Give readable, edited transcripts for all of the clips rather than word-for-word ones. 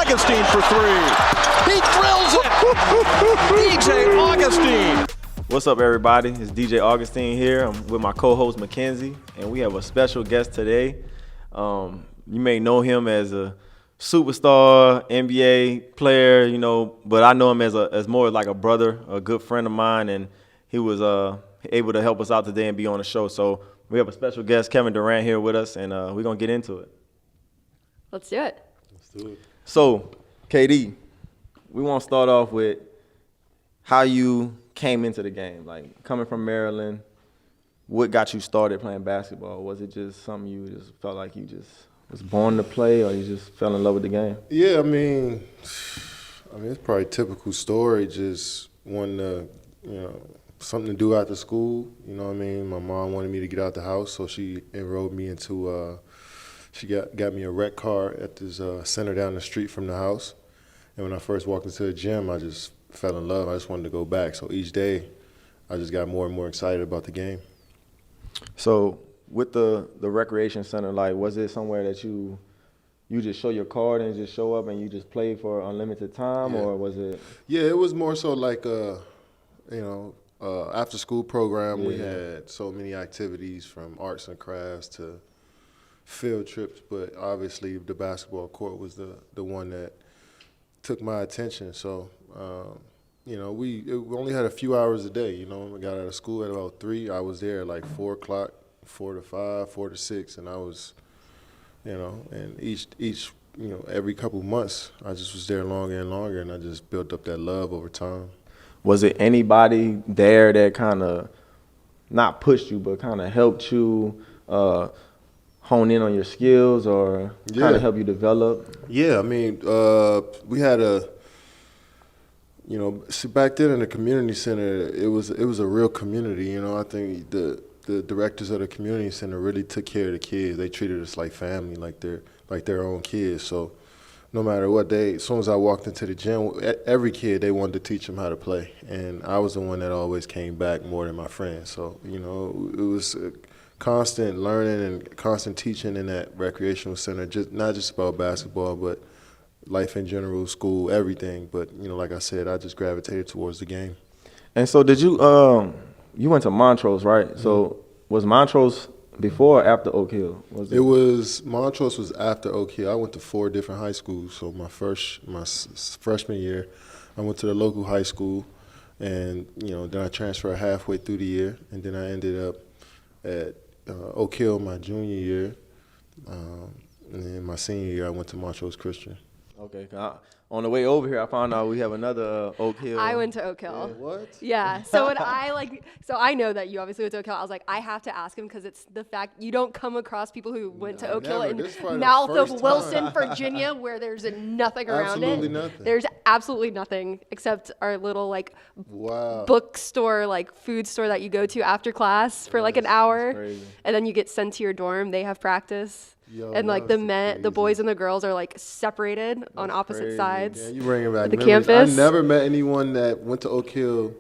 Augustin for three. He drills it. DJ Augustin. What's up, everybody? It's DJ Augustin here. I'm with my co-host Mackenzie, and we have a special guest today. You may know him as a superstar NBA player, but I know him as more like a brother, a good friend of mine, and he was able to help us out today and be on the show. So we have a special guest, Kevin Durant, here with us, and we're gonna get into it. Let's do it. So, KD, we want to start off with how you came into the game. Like, coming from Maryland, what got you started playing basketball? Was it just something you just felt like you just was born to play, or you just fell in love with the game? Yeah, I mean, it's probably a typical story. Just wanting to, something to do after school. You know what I mean? My mom wanted me to get out the house, so she enrolled me into. She got me a rec car at this center down the street from the house. And when I first walked into the gym, I just fell in love. I just wanted to go back. So each day, I just got more and more excited about the game. So with the recreation center, like, was it somewhere that you just show your card and just show up and you just play for unlimited time, or was it? Yeah, it was more so like after school program. Yeah. We had so many activities from arts and crafts to field trips, but obviously the basketball court was the one that took my attention. So, we only had a few hours a day. We got out of school at about 3. I was there at like 4 o'clock, 4 to 5, 4 to 6, and I was, and each every couple months, I just was there longer and longer, and I just built up that love over time. Was it anybody there that kind of not pushed you, but kind of helped you hone in on your skills, or kind of help you develop? Yeah, we had back then in the community center, it was a real community. I think the directors of the community center really took care of the kids. They treated us like family, like their own kids. So no matter what, as soon as I walked into the gym, every kid, they wanted to teach them how to play. And I was the one that always came back more than my friends. So, it was constant learning and constant teaching in that recreational center, not just about basketball, but life in general, school, everything. But, like I said, I just gravitated towards the game. And so did you you went to Montrose, right? Mm-hmm. So was Montrose before or after Oak Hill? Montrose was after Oak Hill. I went to 4 different high schools. So my freshman year, I went to the local high school, and, then I transferred halfway through the year, and then I ended up at Oak Hill my junior year, and then my senior year I went to Montrose Christian. Okay. On the way over here, I found out we have another Oak Hill. I went to Oak Hill. Yeah, what? Yeah. So when I know that you obviously went to Oak Hill. I was like, I have to ask him, because it's the fact you don't come across people who went to Oak Hill in mouth of Wilson, Virginia, where there's nothing around it. Absolutely nothing. There's absolutely nothing except our little bookstore, food store that you go to after class for an hour, and then you get sent to your dorm. They have practice. And the boys and the girls are separated on opposite sides. Yeah, you bring it back. The campus. I never met anyone that went to Oak Hill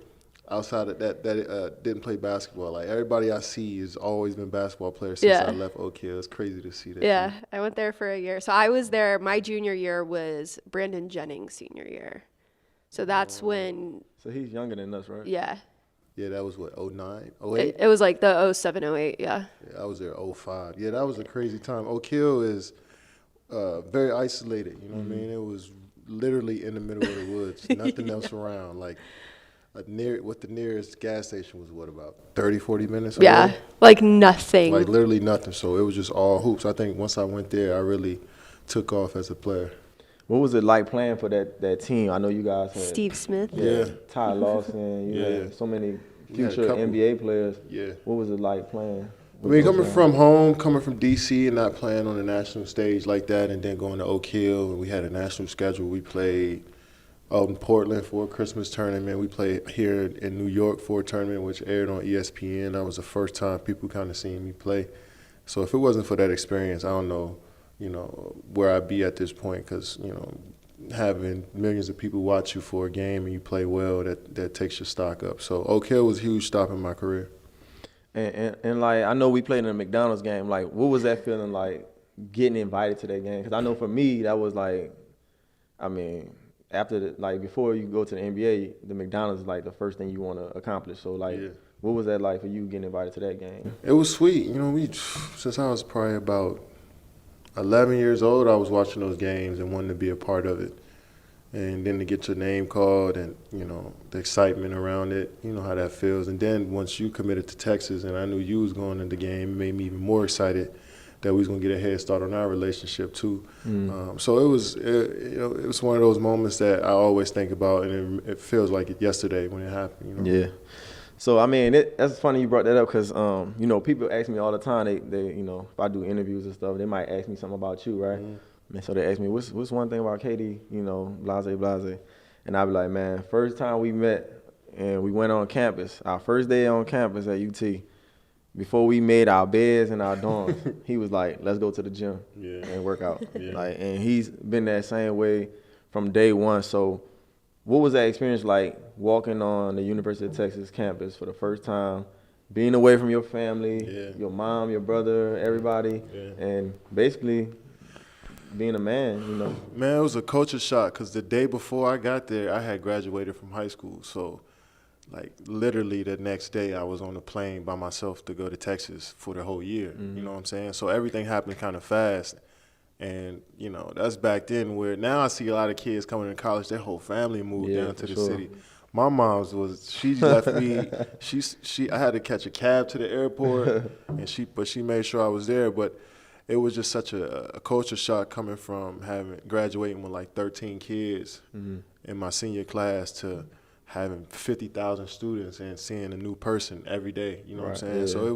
outside of that didn't play basketball. Like, everybody I see has always been basketball players since I left Oak Hill. It's crazy to see that. Yeah, I went there for a year. So I was there. My junior year was Brandon Jennings' senior year. So that's when. So he's younger than us, right? Yeah. Yeah, that was what, 09, 08? It was the 07, 08, yeah. Yeah, I was there 05. Yeah, that was a crazy time. Oak Hill is very isolated, you know what I mean? It was literally in the middle of the woods, nothing else around. The nearest gas station was about 30, 40 minutes away? Yeah, nothing. Literally nothing. So it was just all hoops. I think once I went there, I really took off as a player. What was it like playing for that team? I know you guys had Steve Smith. Yeah. Ty Lawson. You had so many future NBA players. Yeah. What was it like playing? Coming from home, coming from D.C. and not playing on the national stage like that, and then going to Oak Hill, and we had a national schedule. We played out in Portland for a Christmas tournament. We played here in New York for a tournament, which aired on ESPN. That was the first time people kind of seen me play. So if it wasn't for that experience, I don't know, where I'd be at this point, because, having millions of people watch you for a game and you play well, that takes your stock up. So Oak Hill was a huge stop in my career. And I know we played in a McDonald's game. What was that feeling like, getting invited to that game? Because I know for me, that was I mean, before you go to the NBA, the McDonald's is like the first thing you want to accomplish. So like, what was that like for you getting invited to that game? It was sweet. You know, since I was probably about 11 years old, I was watching those games and wanting to be a part of it. And then to get your name called and, you know, the excitement around it, you know how that feels. And then once you committed to Texas and I knew you was going in the game, it made me even more excited that we was going to get a head start on our relationship too. So it was one of those moments that I always think about, and it feels like it yesterday when it happened. You know? Yeah. So, I mean, that's funny you brought that up because, you know, people ask me all the time, they you know, if I do interviews and stuff, they might ask me something about you, right? And so they ask me, what's one thing about Katie, you know, blase. And I be like, man, first time we met and we went on campus, our first day on campus at UT, before we made our beds and our dorms, he was like, let's go to the gym and work out. Like, and he's been that same way from day one. So what was that experience like walking on the University of Texas campus for the first time, being away from your family, your mom, your brother, everybody, and basically being a man, you know? Man, it was a culture shock because the day before I got there, I had graduated from high school. So, like, literally the next day I was on a plane by myself to go to Texas for the whole year. You know what I'm saying? So everything happened kind of fast. And, you know, that's back then where now I see a lot of kids coming to college, their whole family moved down to the city. My mom's she left me, I had to catch a cab to the airport, and but she made sure I was there. But it was just such a culture shock coming from graduating with like 13 kids in my senior class to having 50,000 students and seeing a new person every day. You know what I'm saying? Yeah. So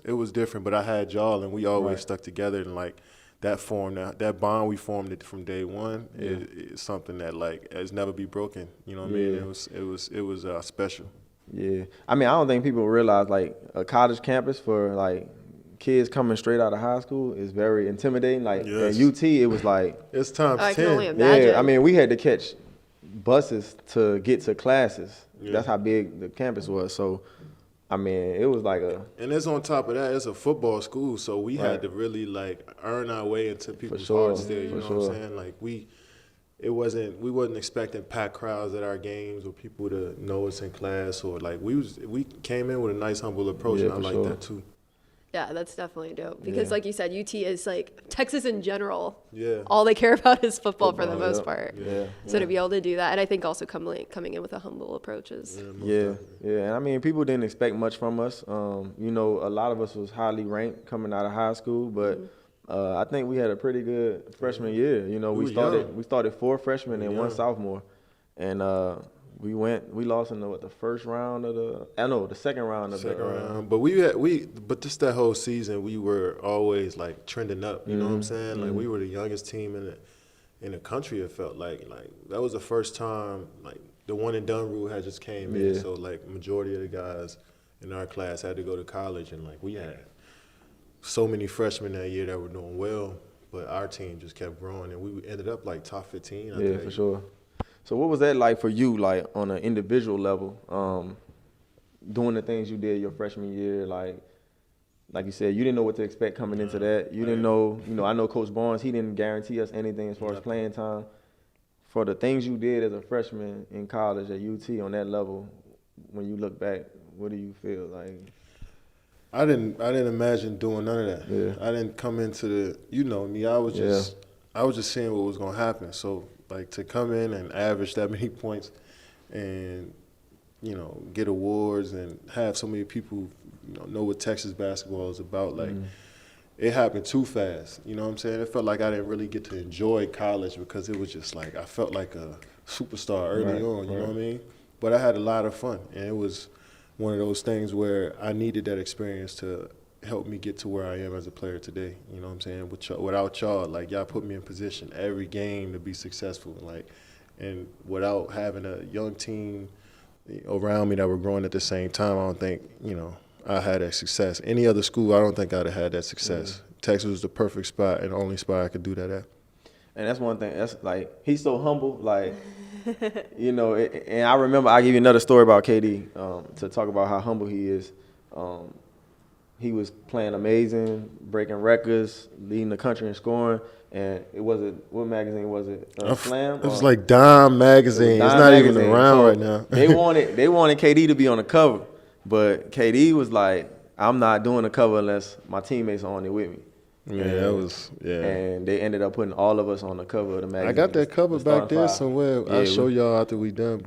it was different. But I had y'all, and we always stuck together, and like that bond we formed from day one is something that like has never be broken. You know what I mean? It was special. Yeah, I mean, I don't think people realize like a college campus for like kids coming straight out of high school is very intimidating. Like at UT, it was like it's times 10. I can only imagine. Yeah, I mean, we had to catch buses to get to classes. That's how big the campus was. So, I mean, it was like and it's on top of that, it's a football school, so we had to really like earn our way into people's hearts there. You know what I'm saying? Like we wasn't expecting packed crowds at our games or people to know us in class, or like we came in with a nice humble approach, and I like that too. Yeah, that's definitely dope because like you said, UT is like Texas in general. Yeah. All they care about is football for the most part. Yeah. So to be able to do that, and I think also coming in with a humble approach is. Yeah. And I mean, people didn't expect much from us. You know, a lot of us was highly ranked coming out of high school, but I think we had a pretty good freshman year. You know, we started 4 freshmen and 1 sophomore, and we lost in the first round of the second round of but just that whole season we were always like trending up, you know what I'm saying? Like we were the youngest team in the country, it felt like that was the first time like the one and done rule had just came in, so like majority of the guys in our class had to go to college, and like we had so many freshmen that year that were doing well, but our team just kept growing and we ended up like top 15. I think. For sure. So what was that like for you, like on an individual level, doing the things you did your freshman year? Like you said, you didn't know what to expect coming into that. You didn't know, I know Coach Barnes, he didn't guarantee us anything as far as playing time. For the things you did as a freshman in college at UT on that level, when you look back, what do you feel like? I didn't imagine doing none of that. Yeah. I didn't come into me. I was just seeing what was gonna happen. So like to come in and average that many points and, get awards and have so many people, know what Texas basketball is about, like it happened too fast. You know what I'm saying? It felt like I didn't really get to enjoy college because it was just like I felt like a superstar early on, you know what I mean? But I had a lot of fun, and it was one of those things where I needed that experience to help me get to where I am as a player today. You know what I'm saying? Without y'all, like y'all put me in position every game to be successful. And without having a young team around me that were growing at the same time, I don't think, I had that success. Any other school, I don't think I'd have had that success. Texas was the perfect spot and the only spot I could do that at. And that's one thing. That's like, he's so humble, like, and I remember, I'll give you another story about KD to talk about how humble he is. He was playing amazing, breaking records, leading the country in scoring, and what magazine was it? Slam. It was like Dime magazine. It's not even around right now. they wanted KD to be on the cover, but KD was like, I'm not doing the cover unless my teammates are on it with me. And they ended up putting all of us on the cover of the magazine. I got that cover back there somewhere. I'll show y'all after we done.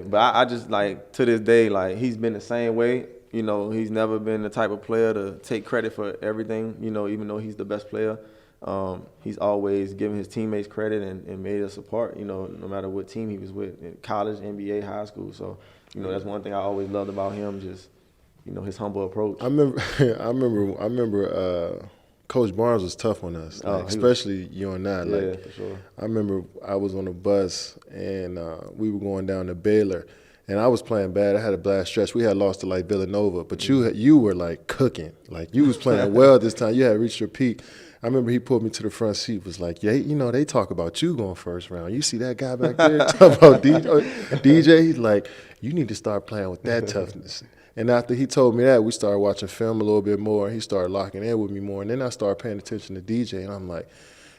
But I just like to this day, like he's been the same way. You know, he's never been the type of player to take credit for everything. You know, even though he's the best player, he's always given his teammates credit and made us a part. You know, no matter what team he was with, in college, NBA, high school. So, you know, that's one thing I always loved about him. Just, you know, his humble approach. I remember. Coach Barnes was tough on us, especially you and I. Yeah, for sure. I remember I was on a bus and we were going down to Baylor, and I was playing bad. I had a bad stretch. We had lost to like Villanova, but you were like cooking. Like you was playing well this time. You had reached your peak. I remember he pulled me to the front seat. Was like, yeah, you know they talk about you going first round. You see that guy back there talk about DJ? He's like, you need to start playing with that toughness. And after he told me that, we started watching film a little bit more, and he started locking in with me more. And then I started paying attention to DJ, and I'm like,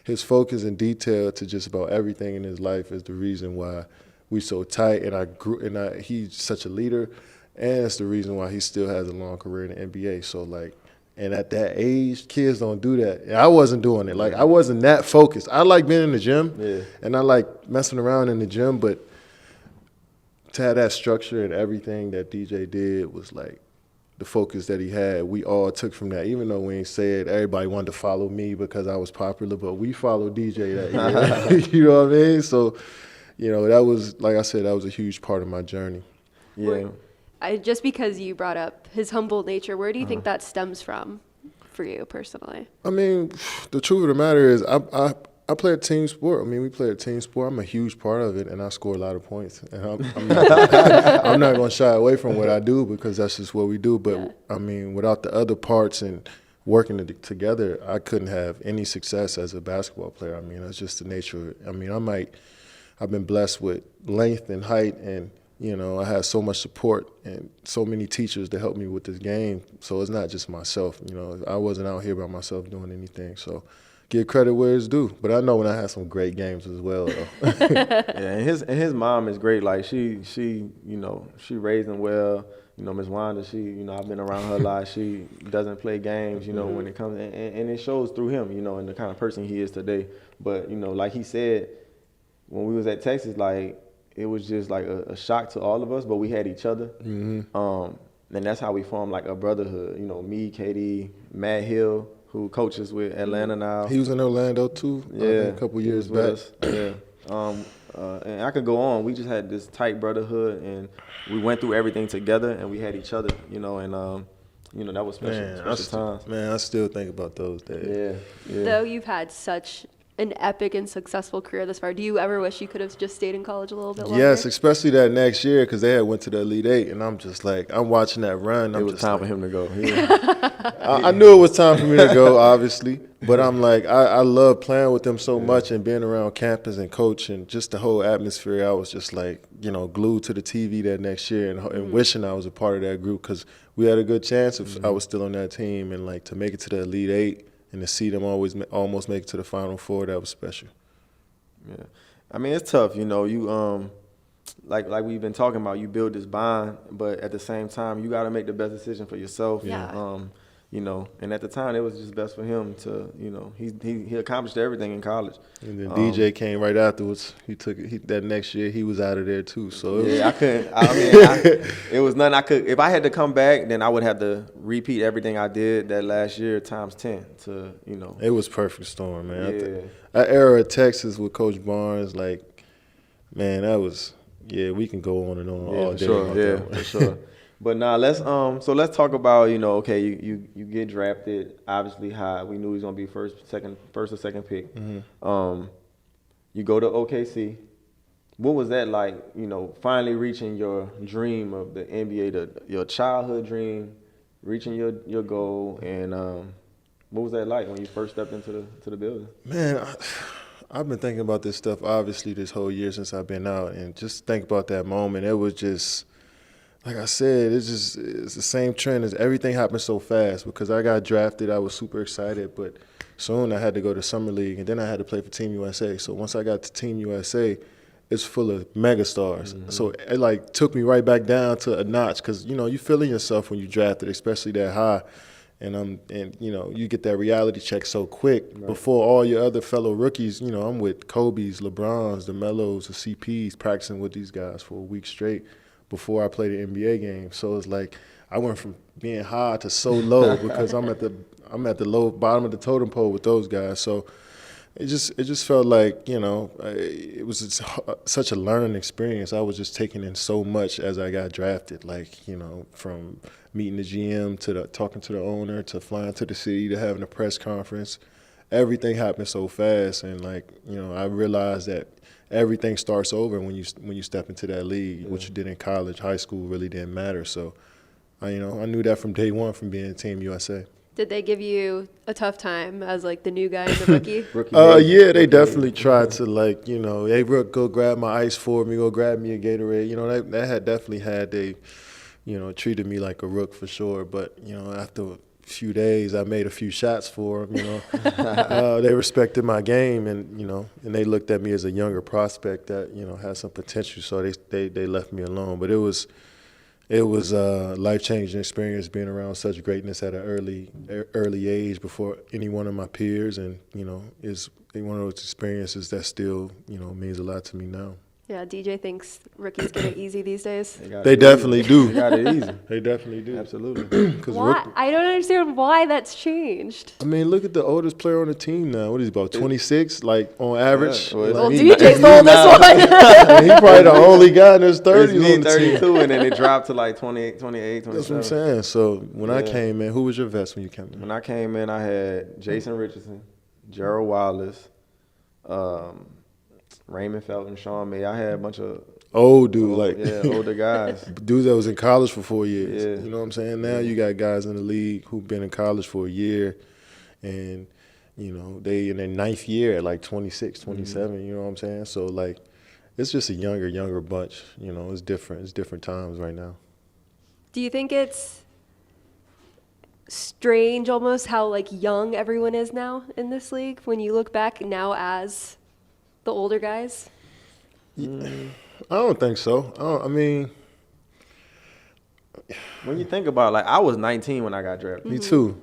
his focus and detail to just about everything in his life is the reason why we so tight. And he's such a leader, and it's the reason why he still has a long career in the NBA. So like, and at that age, kids don't do that. And I wasn't doing it. Like I wasn't that focused. I like being in the gym, and I like messing around in the gym, but to have that structure and everything that DJ did was like the focus that he had. We all took from that, even though we ain't said everybody wanted to follow me because I was popular, but we followed DJ that year. You know what I mean? So, you know, that was, like I said, that was a huge part of my journey. Yeah. Just because you brought up his humble nature, where do you think that stems from for you personally? I mean, the truth of the matter is I play a team sport. I mean, we play a team sport. I'm a huge part of it, and I score a lot of points. And I'm not going to shy away from what I do because that's just what we do. But, I mean, without the other parts and working together, I couldn't have any success as a basketball player. I mean, that's just the nature of it. I mean, I've been blessed with length and height, and, you know, I had so much support and so many teachers to help me with this game. So it's not just myself. You know, I wasn't out here by myself doing anything. So give credit where it's due, but I know when I had some great games as well. Though. And his mom is great. Like she you know, she raised him well. You know, Miss Wanda, you know, I've been around her a lot. She doesn't play games, you know, when it comes, and it shows through him, you know, and the kind of person he is today. But you know, like he said, when we was at Texas, like it was just like a shock to all of us, but we had each other. And that's how we formed like a brotherhood. You know, me, KD, Matt Hill, who coaches with Atlanta now. He was in Orlando too. A couple years back. Yeah. And I could go on. We just had this tight brotherhood, and we went through everything together, and we had each other. You know, and you know that was special times. Man, I still think about those days. Yeah. Though you've had such an epic and successful career thus far, do you ever wish you could have just stayed in college a little bit longer? Yes, especially that next year because they had went to the Elite Eight, and I'm just like, I'm watching that run. It was time for him to go. I knew it was time for me to go, obviously, but I'm like, I love playing with them so much and being around campus and coach and just the whole atmosphere. I was just like, you know, glued to the TV that next year and wishing I was a part of that group because we had a good chance if I was still on that team, and like to make it to the Elite Eight. And to see them almost make it to the Final Four, that was special. Yeah, I mean it's tough, you know. You like we've been talking about, you build this bond, but at the same time, you got to make the best decision for yourself. Yeah. You know, and at the time, it was just best for him to, you know, he accomplished everything in college. And then DJ came right afterwards. That next year he was out of there too. So I couldn't. It was nothing I could. If I had to come back, then I would have to repeat everything I did that last year times 10 to, you know. It was perfect storm, man. Yeah. That era of Texas with Coach Barnes, like, man, that was. Yeah, we can go on and on all day. For sure. But now let's talk about, you know, okay, you get drafted, obviously high. We knew he was gonna be first or second pick. You go to OKC. What was that like, you know, finally reaching your dream of the NBA, your childhood dream, reaching your goal, and what was that like when you first stepped into the building? Man, I've been thinking about this stuff obviously this whole year since I've been out, and just think about that moment. It was just like I said, it's the same trend as everything happened so fast. Because I got drafted, I was super excited, but soon I had to go to Summer League, and then I had to play for Team USA. So once I got to Team USA, it's full of megastars. Mm-hmm. So it like took me right back down to a notch, because you feeling yourself when you drafted, especially that high. And you get that reality check so quick before all your other fellow rookies. I'm with Kobe's, LeBron's, the Melos, the CPs, practicing with these guys for a week straight before I play the NBA game. So it's like I went from being high to so low because I'm at the low bottom of the totem pole with those guys. So it just felt like it was such a learning experience. I was just taking in so much as I got drafted, like from meeting the GM to talking to the owner to flying to the city to having a press conference. Everything happened so fast, and I realized that everything starts over when you step into that league. What you did in college, high school really didn't matter. So I knew that from day one from being in Team USA. Did they give you a tough time as like the new guy and the rookie? Yeah, they definitely tried to hey Rook, go grab my ice for me, go grab me a Gatorade. That had definitely had they, treated me like a rook for sure. But after a few days, I made a few shots for them. They respected my game, and and they looked at me as a younger prospect that had some potential. So they left me alone. But it was a life-changing experience being around such greatness at an early age before any one of my peers, and is one of those experiences that still means a lot to me now. Yeah, DJ thinks rookies get it easy these days. They definitely do. They got it easy. They definitely do. Absolutely. Why? I don't understand why that's changed. I mean, look at the oldest player on the team now. What is he, about 26, like on average? Yeah, well, DJ's the oldest one. He's probably the only guy in his 30s on the 32, team. And then it dropped to like 28, 28, 27. That's what I'm saying. So when I came in, who was your vest when you came in? When I came in, I had Jason Richardson, Gerald Wallace, Raymond Felton, Sean May. I had a bunch of older guys. Dudes that was in college for 4 years. Yeah. You know what I'm saying? Now you got guys in the league who've been in college for a year, and they in their ninth year at like 26, 27. Mm-hmm. You know what I'm saying? So like, it's just a younger bunch. It's different. It's different times right now. Do you think it's strange almost how like young everyone is now in this league when you look back now as the older guys? I don't think so. I mean, when you think about it, like I was 19 when I got drafted. Me too.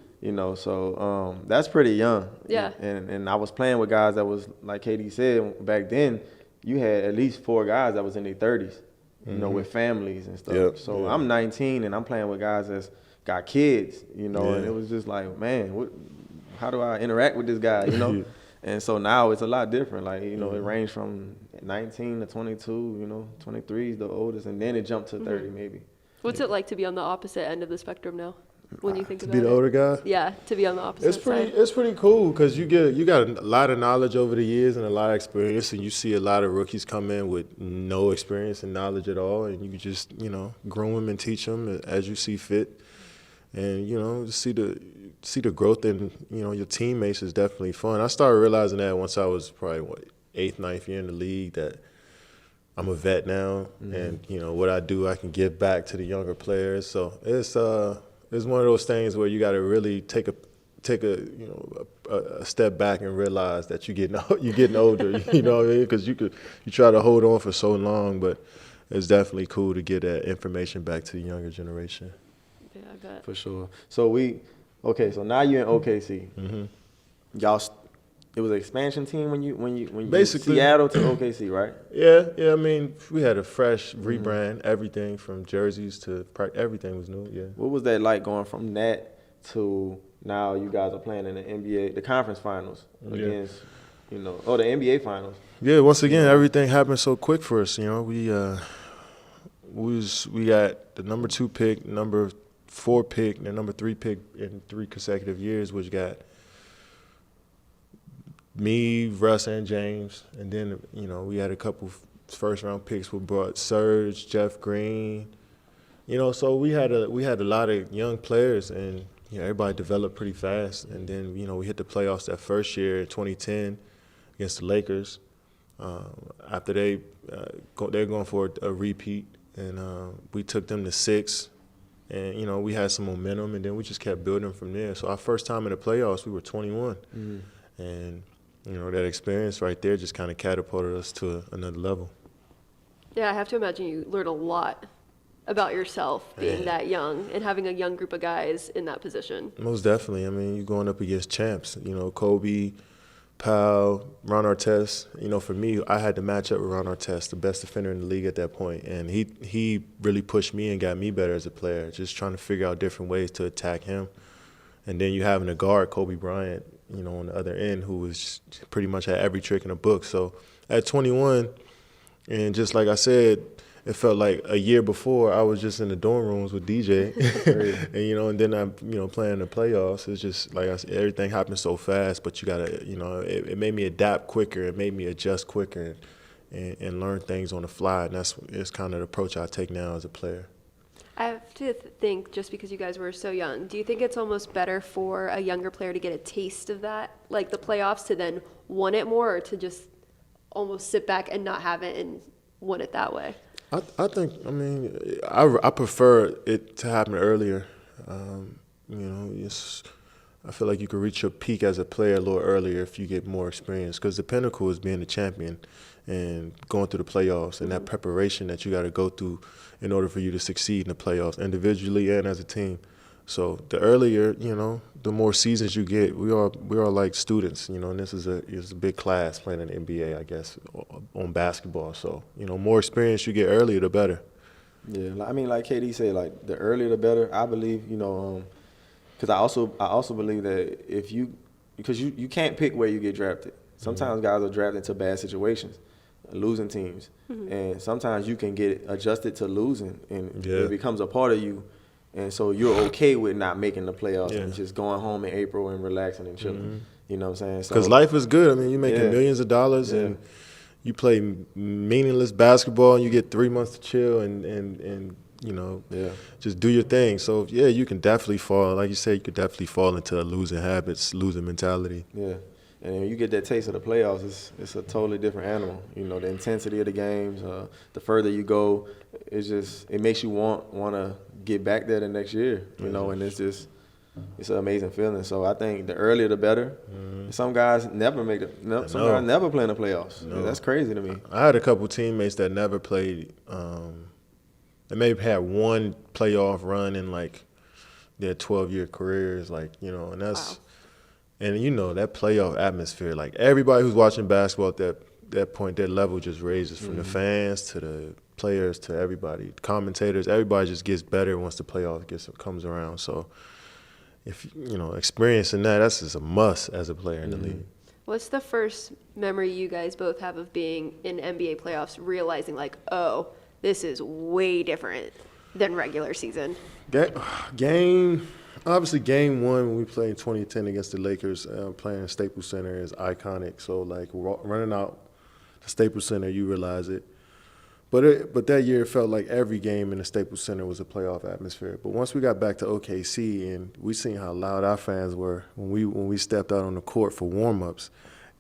So that's pretty young. Yeah. And I was playing with guys that was, like KD said, back then, you had at least 4 guys that was in their 30s, with families and stuff. Yep. So I'm 19 and I'm playing with guys that's got kids, and it was just like, man, how do I interact with this guy, And so now it's a lot different. Like, it ranged from 19 to 22, 23 is the oldest, and then it jumped to 30 maybe. What's it like to be on the opposite end of the spectrum now when you think about it? To be the older guy? Yeah, to be on the opposite side. It's pretty cool because you got a lot of knowledge over the years and a lot of experience, and you see a lot of rookies come in with no experience and knowledge at all, and you can just, groom them and teach them as you see fit. And see the growth in your teammates is definitely fun. I started realizing that once I was probably 8th, 9th year in the league, that I'm a vet now, and what I do, I can give back to the younger players. So it's one of those things where you got to really take a step back and realize that you're getting older. You know what I mean? Because you try to hold on for so long, but it's definitely cool to get that information back to the younger generation. Yeah, I bet. For sure. So so now you're in OKC. Mm-hmm. Y'all, it was an expansion team when you basically Seattle to OKC, right? Yeah. I mean, we had a fresh rebrand. Everything from jerseys to everything was new. Yeah. What was that like going from that to now? You guys are playing in the NBA, the conference finals against, the NBA finals. Yeah. Once again, everything happened so quick for us. We got the number 2 pick, number 4 pick, and the number 3 pick in 3 consecutive years, which got me, Russ, and James. And then, we had a couple first-round picks. We brought Serge, Jeff Green. So we had a lot of young players, and everybody developed pretty fast. And then, we hit the playoffs that first year in 2010 against the Lakers. After they're going for a repeat. and we took them to 6. And, you know, we had some momentum, and then we just kept building from there. So our first time in the playoffs, we were 21. And, you know, that experience right there just kind of catapulted us to another level. Yeah, I have to imagine you learned a lot about yourself being that young and having a young group of guys in that position. Most definitely. I mean, you're going up against champs. You know, Kobe, Powell, Ron Artest. You know, for me, I had to match up with Ron Artest, the best defender in the league at that point. And he really pushed me and got me better as a player, just trying to figure out different ways to attack him. And then you having a guard, Kobe Bryant, you know, on the other end, who was pretty much had every trick in the book. So at 21, and just like I said, it felt like a year before I was just in the dorm rooms with DJ, and you know, and then I'm, you know, playing the playoffs. It's just like I said, everything happened so fast, but you gotta, you know, it made me adapt quicker. It made me adjust quicker, and learn things on the fly. And it's kind of the approach I take now as a player. I have to think, just because you guys were so young, do you think it's almost better for a younger player to get a taste of that, like the playoffs, to then want it more, or to just almost sit back and not have it and want it that way? I think, I mean, I prefer it to happen earlier. You know, I feel like you can reach your peak as a player a little earlier if you get more experience, because the pinnacle is being the champion and going through the playoffs and that preparation that you got to go through in order for you to succeed in the playoffs, individually and as a team. So the earlier, you know, the more seasons you get. We are like students, you know, and this is a big class playing in the NBA, I guess, on basketball. So, you know, more experience you get earlier, the better. Yeah, I mean, like KD said, like the earlier the better. I believe, you know, because I also believe that because you can't pick where you get drafted. Sometimes guys are drafted into bad situations, losing teams, and sometimes you can get adjusted to losing, and it becomes a part of you. And so you're okay with not making the playoffs and just going home in April and relaxing and chilling. You know what I'm saying? Because life is good. I mean, you're making millions of dollars and you play meaningless basketball and you get 3 months to chill and you know, just do your thing. So, yeah, you can definitely fall. Like you said, you could definitely fall into losing habits, losing mentality. Yeah. And when you get that taste of the playoffs, it's a totally different animal. You know, the intensity of the games, the further you go, it makes you want to get back there the next year, you know, and it's an amazing feeling. So I think the earlier the better. Some guys never make guys never play in the playoffs. No. That's crazy to me. I had a couple teammates that never played. They maybe had one playoff run in like their 12-year careers, like, you know, and that's. Wow. And, you know, that playoff atmosphere, like everybody who's watching basketball at that point, their level just raises from the fans to the players to everybody, commentators. Everybody just gets better once the playoff comes around. So, if you know, experiencing that's just a must as a player in the league. What's the first memory you guys both have of being in NBA playoffs, realizing like, oh, this is way different than regular season? Obviously, game one when we played in 2010 against the Lakers, playing in Staples Center is iconic. So, like, running out the Staples Center, you realize it. But that year, it felt like every game in the Staples Center was a playoff atmosphere. But once we got back to OKC and we seen how loud our fans were when we stepped out on the court for warm-ups,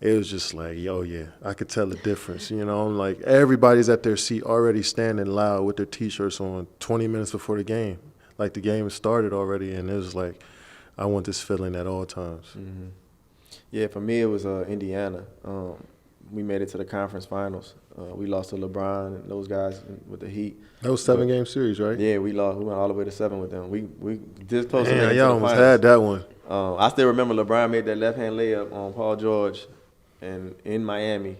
it was just like, yo, yeah, I could tell the difference. You know, like everybody's at their seat already standing loud with their T-shirts on 20 minutes before the game. Like the game started already, and it was like, I want this feeling at all times. Yeah, for me it was Indiana. We made it to the conference finals. We lost to LeBron and those guys with the Heat. That was 7-game series, right? Yeah, we lost. We went all the way to 7 with them. We this close to making it to y'all the almost finals. had that one. I still remember LeBron made that left-hand layup on Paul George, and in Miami,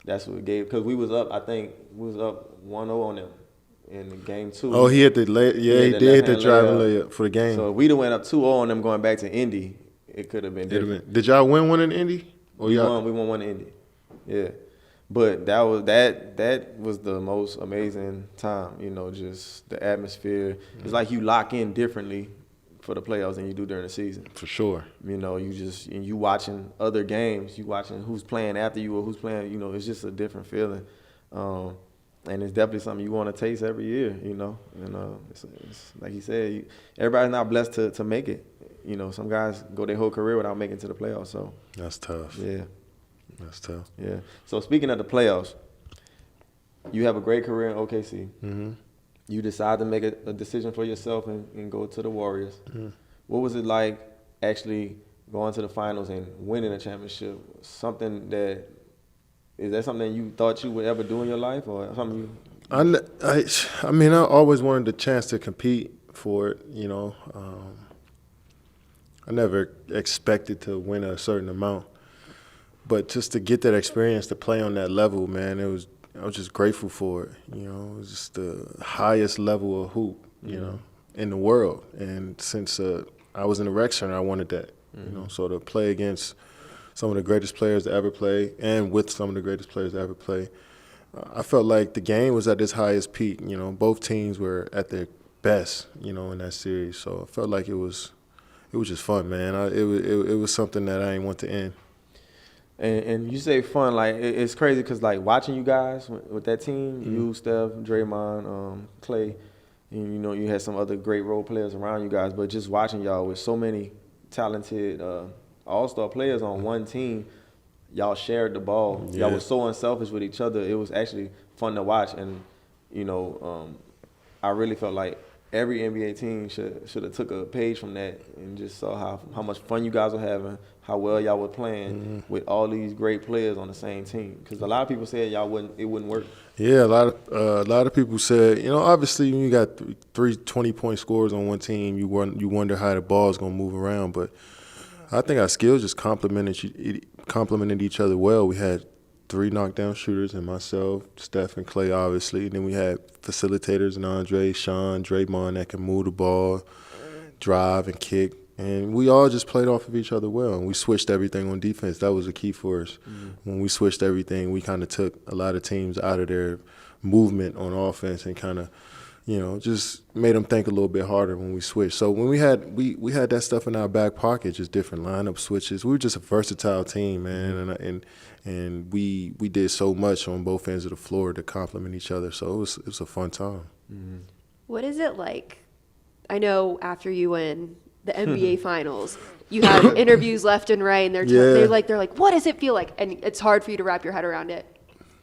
that's what gave. Because we was up. I think we was up 1-0 on them in game 2. Oh, he hit the he did hit the driving layup for the game. So if we'd have went up 2-0 on them going back to Indy, it could have been different. Did y'all win one in Indy? We won one in Indy. Yeah. But that was the most amazing time, you know, just the atmosphere. It's like you lock in differently for the playoffs than you do during the season. For sure. You know, you watching other games, you watching who's playing after you or who's playing, you know, it's just a different feeling. And it's definitely something you want to taste every year, you know. And it's like he said, everybody's not blessed to make it. You know, some guys go their whole career without making it to the playoffs. So that's tough. Yeah. That's tough. Yeah. So speaking of the playoffs, you have a great career in OKC. you decide to make a decision for yourself and go to the Warriors. Mm-hmm. What was it like actually going to the finals and winning a championship? Is that something you thought you would ever do in your life, or something you? I mean, I always wanted the chance to compete for it. You know, I never expected to win a certain amount, but just to get that experience to play on that level, man, I was just grateful for it. You know, it was just the highest level of hoop, you know, in the world. And since I was in the rec center, I wanted that. You know, so to play against some of the greatest players to ever play, and with some of the greatest players to ever play, I felt like the game was at its highest peak. You know, both teams were at their best, you know, in that series. So I felt like it was just fun, man. It was something that I didn't want to end. And you say fun, like it's crazy because like watching you guys with that team, you, Steph, Draymond, Clay, and you know you had some other great role players around you guys, but just watching y'all with so many talented all-star players on one team, y'all shared the ball. Yeah. Y'all was so unselfish with each other. It was actually fun to watch, and you know, I really felt like every NBA team should have took a page from that and just saw how much fun you guys were having, how well y'all were playing with all these great players on the same team. Because a lot of people said it wouldn't work. Yeah, a lot of people said, you know, obviously when you got three 20-point scores on one team, you wonder how the ball's gonna move around. But I think our skills just complemented each other well. We had 3 knockdown shooters, and myself, Steph, and Clay, obviously. And then we had facilitators and Andre, Sean, Draymond that can move the ball, drive, and kick. And we all just played off of each other well, and we switched everything on defense. That was the key for us. When we switched everything, we kind of took a lot of teams out of their movement on offense and kind of, you know, just made them think a little bit harder when we switched. So when we had that stuff in our back pocket, just different lineup switches. We were just a versatile team, man, and we did so much on both ends of the floor to complement each other. So it was a fun time. What is it like? I know after you win the NBA Finals, you have interviews left and right, and they're like, what does it feel like? And it's hard for you to wrap your head around it.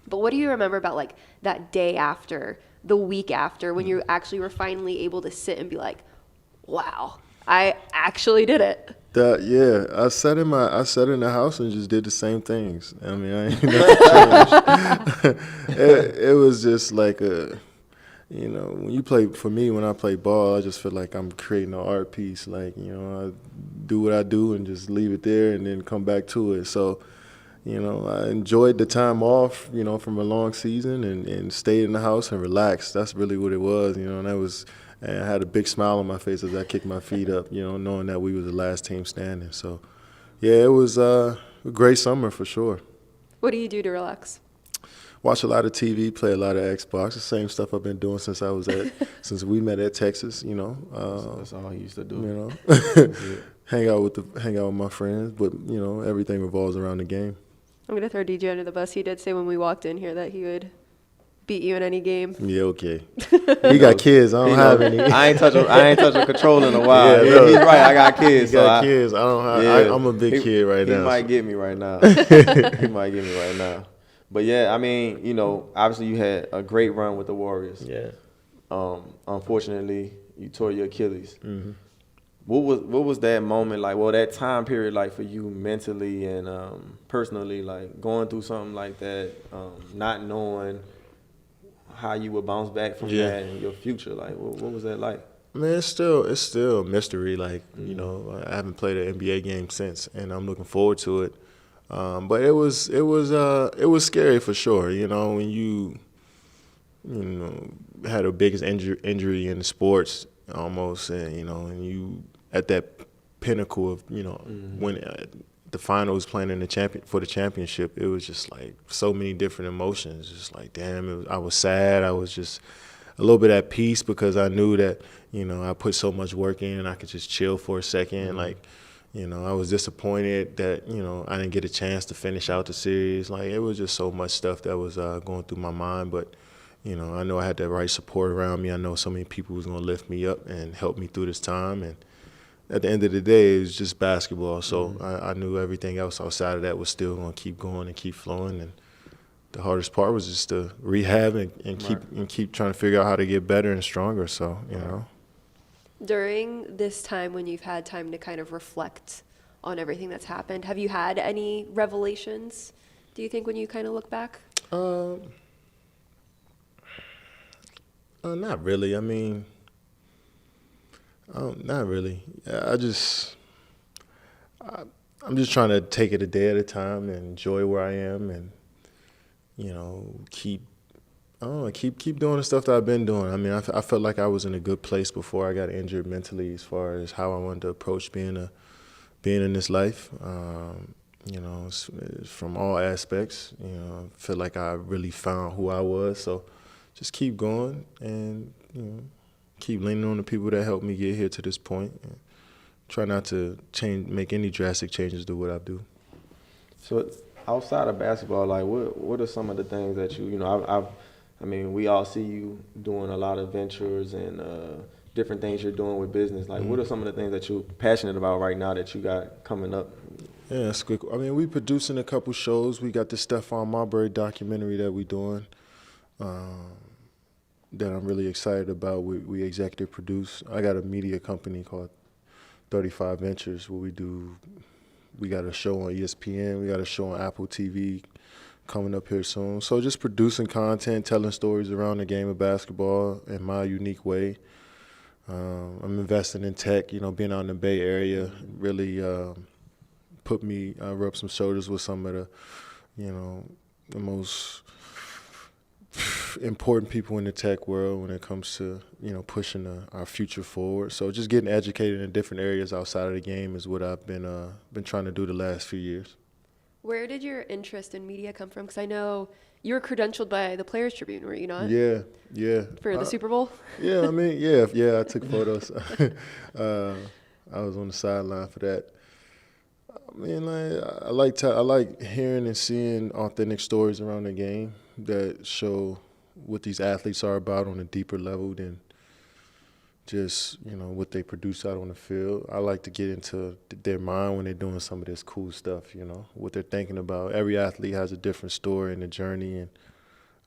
But what do you remember about like that day after, the week after, when you actually were finally able to sit and be like, wow, I actually did it? I sat in the house and just did the same things. I mean, I ain't nothing changed. It was just like you know, when I play ball, I just feel like I'm creating an art piece. Like, you know, I do what I do and just leave it there and then come back to it. So, you know, I enjoyed the time off, you know, from a long season and stayed in the house and relaxed. That's really what it was, you know, and I had a big smile on my face as I kicked my feet up, you know, knowing that we were the last team standing. So, yeah, it was a great summer for sure. What do you do to relax? Watch a lot of TV, play a lot of Xbox. The same stuff I've been doing since since we met at Texas. You know, that's all I used to do. You know, hang out with my friends, but you know, everything revolves around the game. I'm gonna throw DJ under the bus. He did say when we walked in here that he would beat you in any game. Yeah, okay. He got kids. I don't have any. I ain't touch a control in a while. Yeah, he's right. I got kids. He got kids. I don't have. Yeah, I'm a big kid right now. He might get me right now. He might get me right now. But yeah, I mean, you know, obviously you had a great run with the Warriors. Yeah. Unfortunately, you tore your Achilles. Mm-hmm. What was that moment like? Well, that time period like for you mentally and personally, like going through something like that, not knowing how you would bounce back from that in your future. Like, what was that like? Man, it's still a mystery. Like, you know, I haven't played an NBA game since, and I'm looking forward to it. But it was scary for sure. You know, when you had the biggest injury in the sports almost, and you know, and you at that pinnacle of, you know, when the finals playing in for the championship, it was just like so many different emotions. Just like, damn, I was sad. I was just a little bit at peace because I knew that, you know, I put so much work in and I could just chill for a second. Like, you know, I was disappointed that, you know, I didn't get a chance to finish out the series. Like, it was just so much stuff that was going through my mind. But, you know, I know I had the right support around me. I know so many people was going to lift me up and help me through this time. And at the end of the day, it was just basketball. So I knew everything else outside of that was still going to keep going and keep flowing. And the hardest part was just to rehab and keep trying to figure out how to get better and stronger. So, you know. During this time when you've had time to kind of reflect on everything that's happened, have you had any revelations, do you think, when you kind of look back? Not really. I mean, not really. I'm just trying to take it a day at a time and enjoy where I am, and you know, keep doing the stuff that I've been doing. I mean, I felt like I was in a good place before I got injured mentally, as far as how I wanted to approach being in this life. You know, it's from all aspects. You know, I feel like I really found who I was. So just keep going and, you know, keep leaning on the people that helped me get here to this point. And try not to make any drastic changes to what I do. So outside of basketball, like what are some of the things that you know, I mean, we all see you doing a lot of ventures and different things you're doing with business. Like, what are some of the things that you're passionate about right now that you got coming up? Yeah, that's quick. I mean, we producing a couple shows. We got the Stephon Marbury documentary that we doing that I'm really excited about. We executive produce. I got a media company called 35 Ventures where we got a show on ESPN. We got a show on Apple TV coming up here soon. So just producing content, telling stories around the game of basketball in my unique way. I'm investing in tech, you know, being out in the Bay Area really rub some shoulders with some of the, you know, the most important people in the tech world when it comes to, you know, pushing our future forward. So just getting educated in different areas outside of the game is what I've been trying to do the last few years. Where did your interest in media come from? Because I know you were credentialed by the Players Tribune, were you not? Yeah. For the Super Bowl? Yeah, I mean, yeah, I took photos. I was on the sideline for that. I mean, I like hearing and seeing authentic stories around the game that show what these athletes are about on a deeper level than just, you know, what they produce out on the field. I like to get into their mind when they're doing some of this cool stuff, you know, what they're thinking about. Every athlete has a different story and a journey,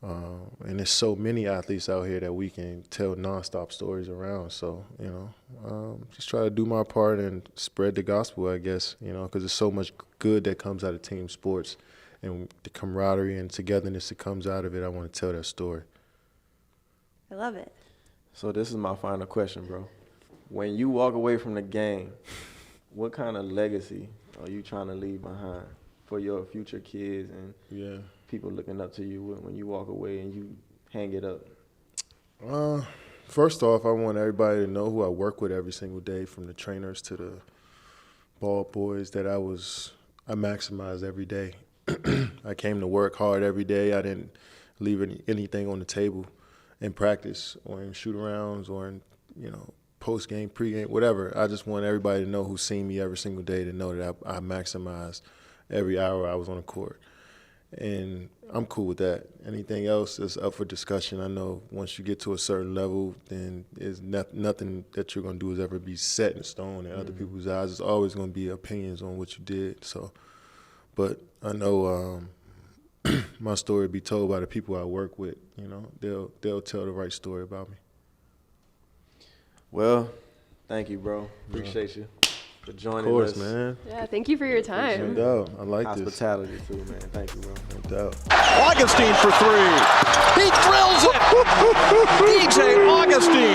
and there's so many athletes out here that we can tell nonstop stories around. So, you know, just try to do my part and spread the gospel, I guess, you know, because there's so much good that comes out of team sports and the camaraderie and togetherness that comes out of it. I want to tell that story. I love it. So this is my final question, bro. When you walk away from the game, what kind of legacy are you trying to leave behind for your future kids and people looking up to you when you walk away and you hang it up? First off, I want everybody to know who I work with every single day, from the trainers to the ball boys, that I maximized every day. I came to work hard every day. I didn't leave anything on the table in practice or in shoot-arounds or in, you know, post-game, pre-game, whatever. I just want everybody to know who's seen me every single day to know that I maximized every hour I was on the court. And I'm cool with that. Anything else is up for discussion. I know once you get to a certain level, then there's nothing that you're going to do is ever be set in stone in other people's eyes. There's always going to be opinions on what you did. So, but I know my story will be told by the people I work with. You know, they'll tell the right story about me. Well, thank you, bro. Appreciate you for joining us. Of course, man. Yeah, thank you for your time. No doubt. I like hospitality too, man. Thank you, bro. No doubt. Augustin for three. He drills it. DJ Augustin.